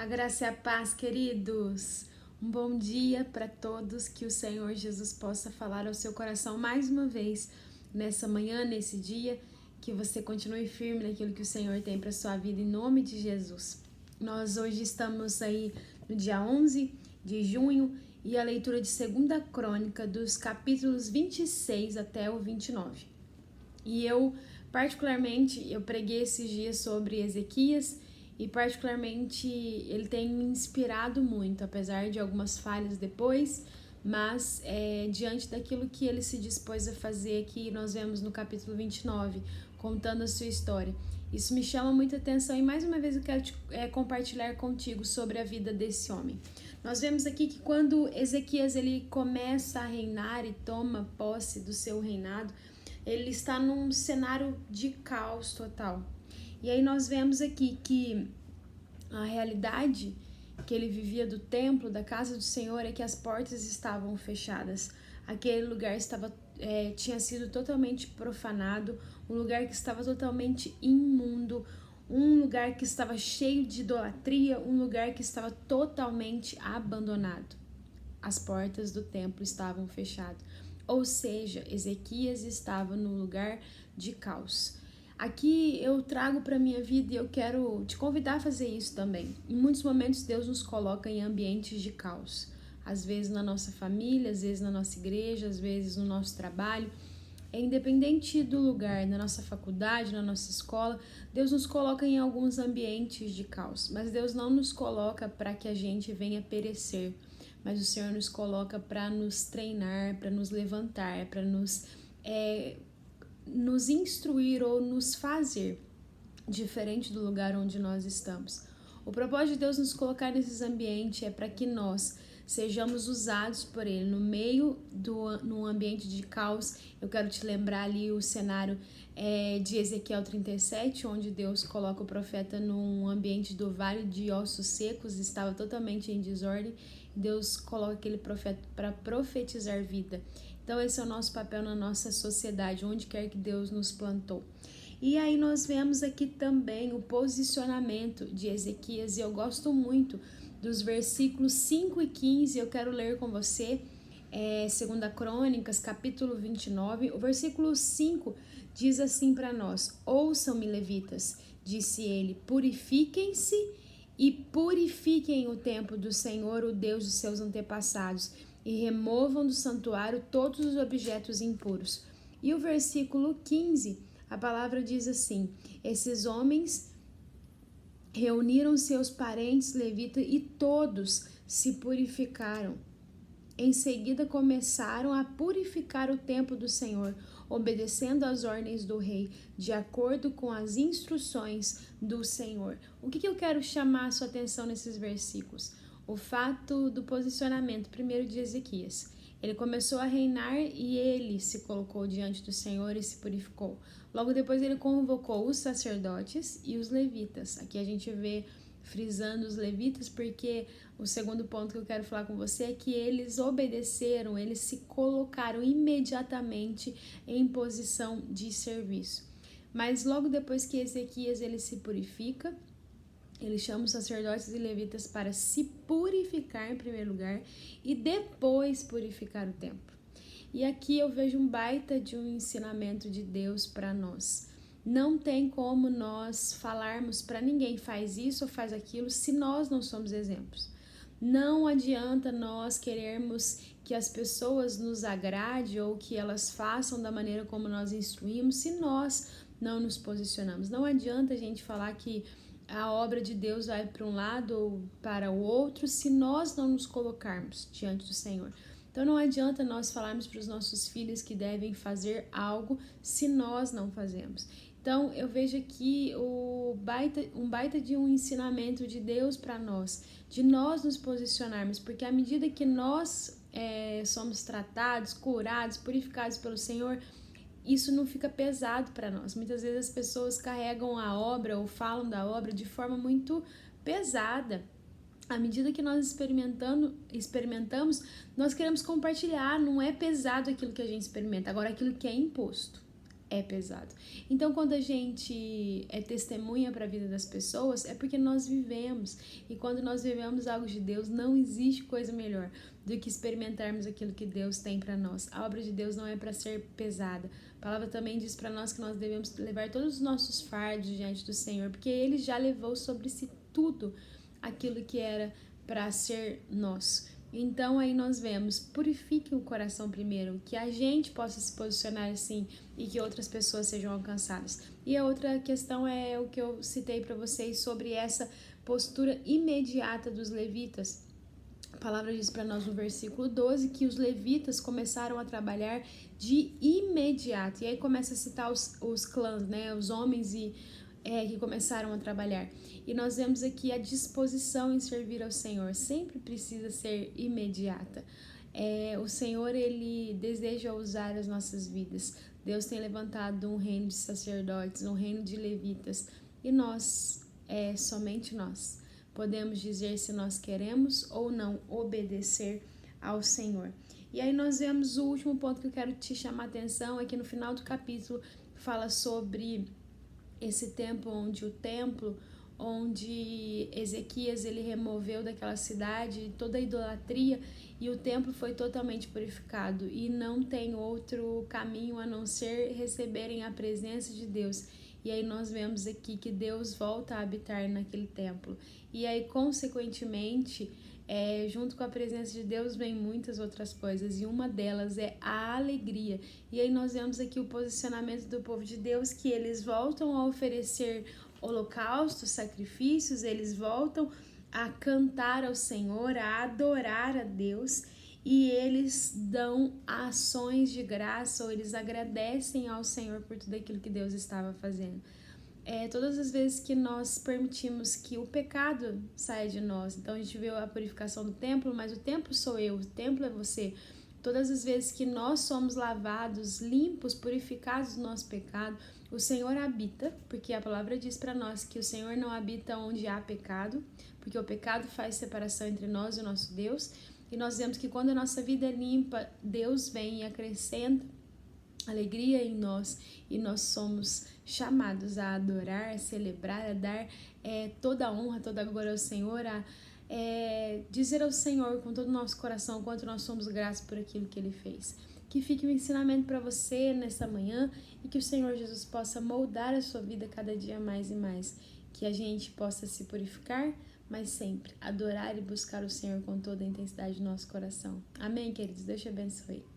A graça e a paz, queridos. Um bom dia para todos, que o Senhor Jesus possa falar ao seu coração mais uma vez nessa manhã, nesse dia, que você continue firme naquilo que o Senhor tem para sua vida em nome de Jesus. Nós hoje estamos aí no dia 11 de junho e a leitura de 2ª Crônica dos capítulos 26 até o 29. E particularmente, eu preguei esses dias sobre Ezequias e particularmente ele tem me inspirado muito, apesar de algumas falhas depois, mas diante daquilo que ele se dispôs a fazer aqui, nós vemos no capítulo 29, contando a sua história. Isso me chama muita atenção e mais uma vez eu quero compartilhar contigo sobre a vida desse homem. Nós vemos aqui que quando Ezequias ele começa a reinar e toma posse do seu reinado, ele está num cenário de caos total. E aí nós vemos aqui que a realidade que ele vivia do templo, da casa do Senhor, é que as portas estavam fechadas. Aquele lugar tinha sido totalmente profanado, um lugar que estava totalmente imundo, um lugar que estava cheio de idolatria, um lugar que estava totalmente abandonado. As portas do templo estavam fechadas. Ou seja, Ezequias estava no lugar de caos. Aqui eu trago para minha vida e eu quero te convidar a fazer isso também. Em muitos momentos Deus nos coloca em ambientes de caos. Às vezes na nossa família, às vezes na nossa igreja, às vezes no nosso trabalho. Independente do lugar, na nossa faculdade, na nossa escola, Deus nos coloca em alguns ambientes de caos. Mas Deus não nos coloca para que a gente venha perecer. Mas o Senhor nos coloca para nos treinar, para nos levantar, para nos instruir ou nos fazer diferente do lugar onde nós estamos. O propósito de Deus nos colocar nesses ambientes é para que nós sejamos usados por Ele. No meio num ambiente de caos, eu quero te lembrar ali o cenário de Ezequiel 37, onde Deus coloca o profeta num ambiente do vale de ossos secos, estava totalmente em desordem. Deus coloca aquele profeta para profetizar vida. Então esse é o nosso papel na nossa sociedade, onde quer que Deus nos plantou. E aí nós vemos aqui também o posicionamento de Ezequias, e eu gosto muito dos versículos 5 e 15, eu quero ler com você, 2ª Crônicas, capítulo 29, o versículo 5 diz assim para nós: ouçam-me, levitas, disse ele, purifiquem-se e purifiquem o templo do Senhor, o Deus dos seus antepassados, e removam do santuário todos os objetos impuros. E o versículo 15, a palavra diz assim: esses homens reuniram seus parentes levitas e todos se purificaram. Em seguida começaram a purificar o templo do Senhor, obedecendo às ordens do rei, de acordo com as instruções do Senhor. O que eu quero chamar a sua atenção nesses versículos? O fato do posicionamento, primeiro de Ezequias. Ele começou a reinar e ele se colocou diante do Senhor e se purificou. Logo depois ele convocou os sacerdotes e os levitas. Aqui a gente vê frisando os levitas, porque o segundo ponto que eu quero falar com você é que eles obedeceram, eles se colocaram imediatamente em posição de serviço. Mas logo depois que Ezequias ele se purifica, ele chama os sacerdotes e levitas para se purificar em primeiro lugar e depois purificar o templo. E aqui eu vejo um baita de um ensinamento de Deus para nós. Não tem como nós falarmos para ninguém faz isso ou faz aquilo se nós não somos exemplos. Não adianta nós querermos que as pessoas nos agradem ou que elas façam da maneira como nós instruímos se nós não nos posicionamos. Não adianta a gente falar que a obra de Deus vai para um lado ou para o outro se nós não nos colocarmos diante do Senhor. Então não adianta nós falarmos para os nossos filhos que devem fazer algo se nós não fazemos. Então eu vejo aqui um baita de um ensinamento de Deus para nós, de nós nos posicionarmos, porque à medida que nós somos tratados, curados, purificados pelo Senhor, isso não fica pesado para nós. Muitas vezes as pessoas carregam a obra ou falam da obra de forma muito pesada. À medida que nós experimentamos, nós queremos compartilhar. Não é pesado aquilo que a gente experimenta, agora aquilo que é imposto. é pesado. Então, quando a gente é testemunha para a vida das pessoas, é porque nós vivemos. E quando nós vivemos algo de Deus, não existe coisa melhor do que experimentarmos aquilo que Deus tem para nós. A obra de Deus não é para ser pesada. A palavra também diz para nós que nós devemos levar todos os nossos fardos diante do Senhor, porque Ele já levou sobre si tudo aquilo que era para ser nosso. Então aí nós vemos, purifique o coração primeiro, que a gente possa se posicionar assim e que outras pessoas sejam alcançadas. E a outra questão é o que eu citei para vocês sobre essa postura imediata dos levitas. A palavra diz para nós no versículo 12 que os levitas começaram a trabalhar de imediato. E aí começa a citar os clãs, né, os homens que começaram a trabalhar. E nós vemos aqui a disposição em servir ao Senhor. Sempre precisa ser imediata. O Senhor, Ele deseja usar as nossas vidas. Deus tem levantado um reino de sacerdotes, um reino de levitas. E nós, somente nós, podemos dizer se nós queremos ou não obedecer ao Senhor. E aí nós vemos o último ponto que eu quero te chamar a atenção, é que no final do capítulo fala sobre esse tempo onde Ezequias ele removeu daquela cidade toda a idolatria e o templo foi totalmente purificado e não tem outro caminho a não ser receberem a presença de Deus. E aí nós vemos aqui que Deus volta a habitar naquele templo. E aí, consequentemente, junto com a presença de Deus vem muitas outras coisas, e uma delas é a alegria. E aí nós vemos aqui o posicionamento do povo de Deus, que eles voltam a oferecer holocaustos, sacrifícios, eles voltam a cantar ao Senhor, a adorar a Deus, e eles dão ações de graça, ou eles agradecem ao Senhor por tudo aquilo que Deus estava fazendo. Todas as vezes que nós permitimos que o pecado saia de nós, então a gente vê a purificação do templo, mas o templo sou eu, o templo é você. Todas as vezes que nós somos lavados, limpos, purificados do nosso pecado, o Senhor habita, porque a palavra diz para nós que o Senhor não habita onde há pecado, porque o pecado faz separação entre nós e o nosso Deus, e nós vemos que quando a nossa vida é limpa, Deus vem e acrescenta alegria em nós, e nós somos chamados a adorar, a celebrar, a dar toda a honra, toda a glória ao Senhor, a dizer ao Senhor com todo o nosso coração quanto nós somos gratos por aquilo que Ele fez. Que fique um ensinamento para você nessa manhã e que o Senhor Jesus possa moldar a sua vida cada dia mais e mais. Que a gente possa se purificar, mas sempre adorar e buscar o Senhor com toda a intensidade do nosso coração. Amém, queridos? Deus te abençoe.